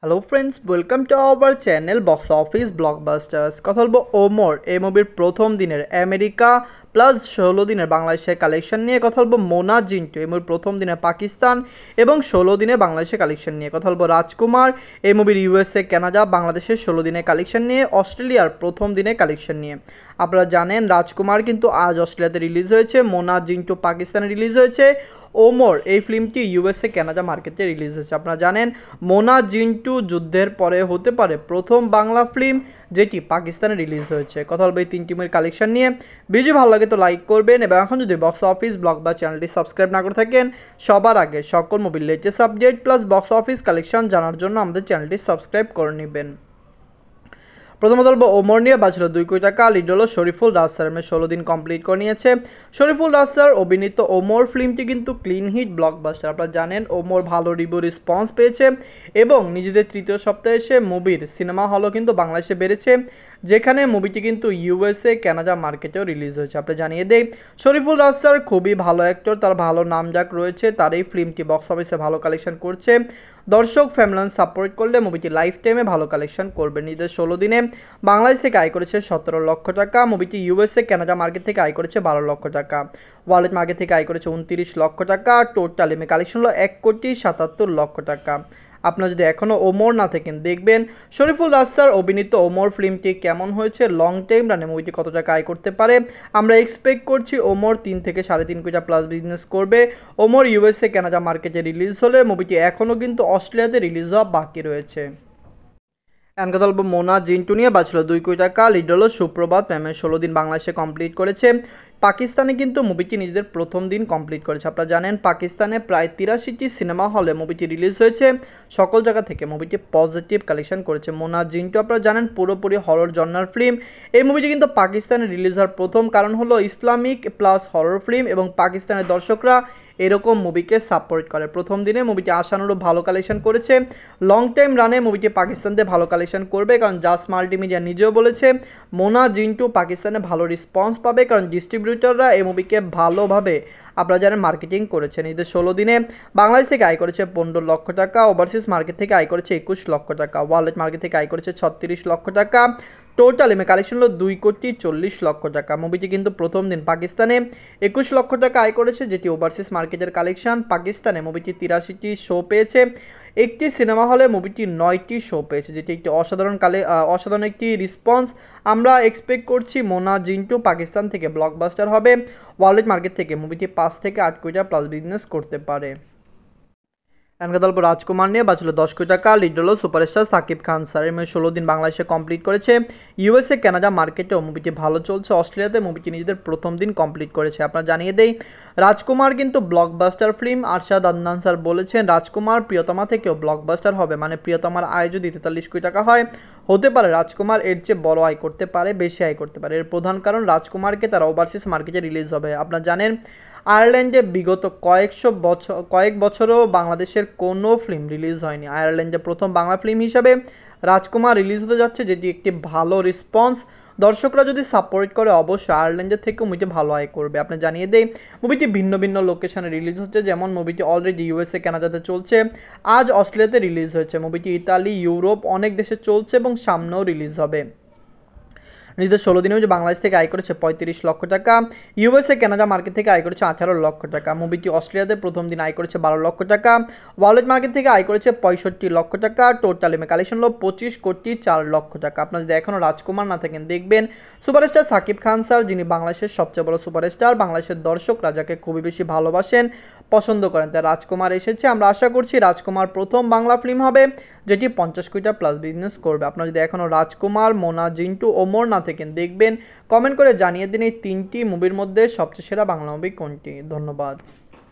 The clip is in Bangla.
Hello friends, welcome to our channel box office blockbusters. কথা বলবো ওমর এই মুভির প্রথম দিনের আমেরিকা প্লাস 16 দিনের বাংলাদেশের কালেকশন নিয়ে। কথা বলবো মোনা জিন্টু এই মুভির প্রথম দিনে পাকিস্তান এবং 16 দিনে বাংলাদেশের কালেকশন নিয়ে। কথা বলবো রাজকুমার এই মুভির ইউএসএ কানাডা বাংলাদেশের 16 দিনের কালেকশন নিয়ে, অস্ট্রেলিয়ার প্রথম দিনে কালেকশন নিয়ে। আপনারা জানেন রাজকুমার কিন্তু আজ অস্ট্রেলিয়াতে রিলিজ হয়েছে, মোনা জিন্টু পাকিস্তানে রিলিজ হয়েছে, ওমর এই ফিল্মটি ইউএসএ কানাডা মার্কেটে রিলিজ হয়েছে। আপনারা জানেন মোনা জিন্টু যুদ্ধের পরে হতে পারে প্রথম বাংলা ফিল্ম যেটি পাকিস্তানে রিলিজ হয়েছে। কথা বলবো এই তিনটি মুভির কালেকশন নিয়ে। ভিডিও ভালো লাগে তো লাইক করবেন এবং এখন যদি বক্স অফিস ব্লগ বা চ্যানেলটি সাবস্ক্রাইব না করে থাকেন, সবার আগে সকল মুভির latest update plus box office collection জানার জন্য আমাদের চ্যানেলটি সাবস্ক্রাইব করে নেবেন। প্রথমত বলবো ওমর নিয়ে। বাজছিল 2 কোটি টাকা। লিড হলো শরীফুল রাজ স্যার, 16 দিন কমপ্লিট করে নিয়েছে। শরীফুল রাজ স্যার অভিনীত ওমর ফিল্মটি কিন্তু ক্লিন হিট ব্লকবাস্টার। আপনারা জানেন ওমর ভালো রিভিউ রেসপন্স পেয়েছে এবং নিজেদের তৃতীয় সপ্তাহে এসে মুভির সিনেমা হলও কিন্তু বাংলাদেশে বেড়েছে, যেখানে মুভিটি কিন্তু ইউএসএ কানাডা মার্কেটেও রিলিজ হয়েছে। আপনি জানিয়ে দেই শরীফুল রাজ স্যার খুবই ভালো অ্যাক্টর, তার ভালো নামডাক রয়েছে, তার এই ফিল্মটি বক্স অফিসে ভালো কালেকশন করছে। দর্শক ফ্যামিলি সাপোর্ট করলে মুভিটি লাইফ টাইমে ভালো কালেকশন করবে। নিজেদের 16 দিনে বাংলাদেশ থেকে আয় করেছে 17 লক্ষ টাকা। মুভিটি ইউএসএ কানাডা মার্কেট থেকে আয় করেছে 12 লক্ষ টাকা। ওয়ার্ল্ড মার্কেট থেকে আয় করেছে 29 লক্ষ টাকা। টোটাল এমএ কালেকশন হলো 1,77,00,000 লক্ষ টাকা। আপনারা যদি এখনও ওমর না থাকেন দেখবেন শরীফুল রাজ স্যার অভিনীত ওমর ফিল্মটি কেমন হয়েছে, লং টাইম রানে মুভিটি কত টাকা আয় করতে পারে। আমরা এক্সপেক্ট করছি ওমর 3 থেকে 3.5 কোটি প্লাস বিজনেস করবে। ওমর ইউএসএ কানাডা মার্কেটে রিলিজ হলে মুভিটি এখনও কিন্তু অস্ট্রেলিয়াতে রিলিজ হওয়া বাকি রয়েছে। কথা বলবো মোনা জিন্টু নিয়ে। বাজছিল 2 কোটি টাকা। লিড হলো সুপ্রভাত, 16 দিন বাংলাদেশে কমপ্লিট করেছে। পাকিস্তানে কিন্তু মুভিটি নিজেদের প্রথম দিন কমপ্লিট করেছে। আপনারা জানেন পাকিস্তানে প্রায় 83টি সিনেমা হলে মুভিটি রিলিজ হয়েছে। সকল জায়গা থেকে মুভিটি পজিটিভ কালেকশন করেছে। মোনা জিন্টু আপনারা জানেন পুরোপুরি হরর জন্নার ফিল্ম। এই মুভিটি কিন্তু পাকিস্তানে রিলিজ হওয়ার প্রথম কারণ হলো ইসলামিক প্লাস হরর ফিল্ম এবং পাকিস্তানের দর্শকরা এরকম মুভিকে সাপোর্ট করে। প্রথম দিনে মুভিটি আশানুরূপ ভালো কালেকশন করেছে। লং টাইম রানে মুভিটি পাকিস্তানতে ভালো কালেকশন করবে, কারণ জাস মাল্টিমিডিয়া নিজেও বলেছে মোনা জিন্টু পাকিস্তানে ভালো রেসপন্স পাবে, কারণ ডিস্ট্রিবিউটররা এই মুভিকে ভালোভাবে আপনারা জানেন মার্কেটিং করেছেন। ঈদের 16 দিনে বাংলাদেশ থেকে আয় করেছে 15 লক্ষ টাকা। ওভারসিজ মার্কেট থেকে আয় করেছে 21 লক্ষ টাকা। ওয়ার্ল্ড মার্কেট থেকে আয় করেছে 36 লক্ষ টাকা। টোটাল এমএ কালেকশন হলো 2,40,00,000 টাকা। মুভিটি কিন্তু প্রথম দিন পাকিস্তানে 21 লক্ষ টাকা আয় করেছে, যেটি ওভারসিজ মার্কেটের কালেকশন। পাকিস্তানে মুভিটি 83টি শো পেয়েছে। একটি সিনেমা হলে মুভিটি 9টি শো পেয়েছে, যেটি একটি অসাধারণ একটি রেসপন্স। আমরা এক্সপেক্ট করছি মোনা জিন্টু পাকিস্তান থেকে ব্লকবাস্টার হবে। ওয়ার্ল্ড মার্কেট থেকে মুভিটি 5 থেকে 8 কোটি প্লাস বিজনেস করতে পারে। কথা বলবো রাজকুমার নিয়ে। বাজছিল 10 কোটি টাকা। লিড হলো সুপারস্টার সাকিব খান স্যার, 16 দিন বাংলাদেশে কমপ্লিট করেছে। ইউএসএ কানাডা মার্কেটেও মুভিটি ভালো চলছে। অস্ট্রেলিয়াতে মুভিটি নিজেদের প্রথম দিন কমপ্লিট করেছে। আপনারা জানিয়ে দেই রাজকুমার কিন্তু blockbuster film. Arshad Adnan sir বলেছেন রাজকুমার প্রিয়তমা থেকেও ব্লকবাস্টার হবে, মানে প্রিয়তমার আয় যদি 43 কোটি টাকা হয়, হতে পারে রাজকুমার এর চেয়ে বড় আয় করতে পারে, বেশি আয় করতে পারে। এর প্রধান কারণ রাজকুমারকে তারা ওভারসিজ মার্কেটে রিলিজ হবে। আপনারা জানেন আয়ারল্যান্ডে বিগত কয়েক বছরও বাংলাদেশের কোনো ফিল্ম রিলিজ হয়নি। আয়ারল্যান্ডে প্রথম বাংলা ফিল্ম হিসাবে রাজকুমার রিলিজ হতে যাচ্ছে, যেটি একটি ভালো রেসপন্স। দর্শকরা যদি সাপোর্ট করে অবশ্যই আয়ারল্যান্ডের থেকেও মুভিটি ভালো আয় করবে। আপনি জানিয়ে দেই মুভিটি ভিন্ন ভিন্ন লোকেশনে রিলিজ হচ্ছে, যেমন মুভিটি অলরেডি ইউএসএ কানাডাতে চলছে, আজ অস্ট্রেলিয়াতে রিলিজ হয়েছে। মুভিটি ইতালি, ইউরোপ অনেক দেশে চলছে এবং সামনেও রিলিজ হবে। নিজেদের 16 দিনেও যে বাংলাদেশ থেকে আয় করেছে 35 লক্ষ টাকা। ইউএসএ কানাডা মার্কেট থেকে আয় করেছে 18 লক্ষ টাকা। মুভিটি অস্ট্রেলিয়াতে প্রথম দিন আয় করেছে 12 লক্ষ টাকা। ওয়ার্ল্ড মার্কেট থেকে আয় করেছে 65 লক্ষ টাকা। টোটাল এমএ কালেকশন হলো 25,04,00,000 টাকা। আপনারা যদি এখনও রাজকুমার না থাকেন দেখবেন সুপারস্টার সাকিব খান স্যার, যিনি বাংলাদেশের সবচেয়ে বড় সুপারস্টার, বাংলাদেশের দর্শকরা যাকে খুবই বেশি ভালোবাসেন, পছন্দ করেন, তাই রাজকুমার এসেছে। আমরা আশা করছি রাজকুমার প্রথম বাংলা ফিল্ম হবে যেটি 50 কোটি প্লাস বিজনেস করবে। আপনারা যদি এখনও রাজকুমার, মোনা জিন্টু, ওমর না থাকেন দেখবেন, কমেন্ট করে জানিয়ে দিন এই 3টি মুভির মধ্যে সবচেয়ে সেরা বাংলা মুভি কোনটি। ধন্যবাদ।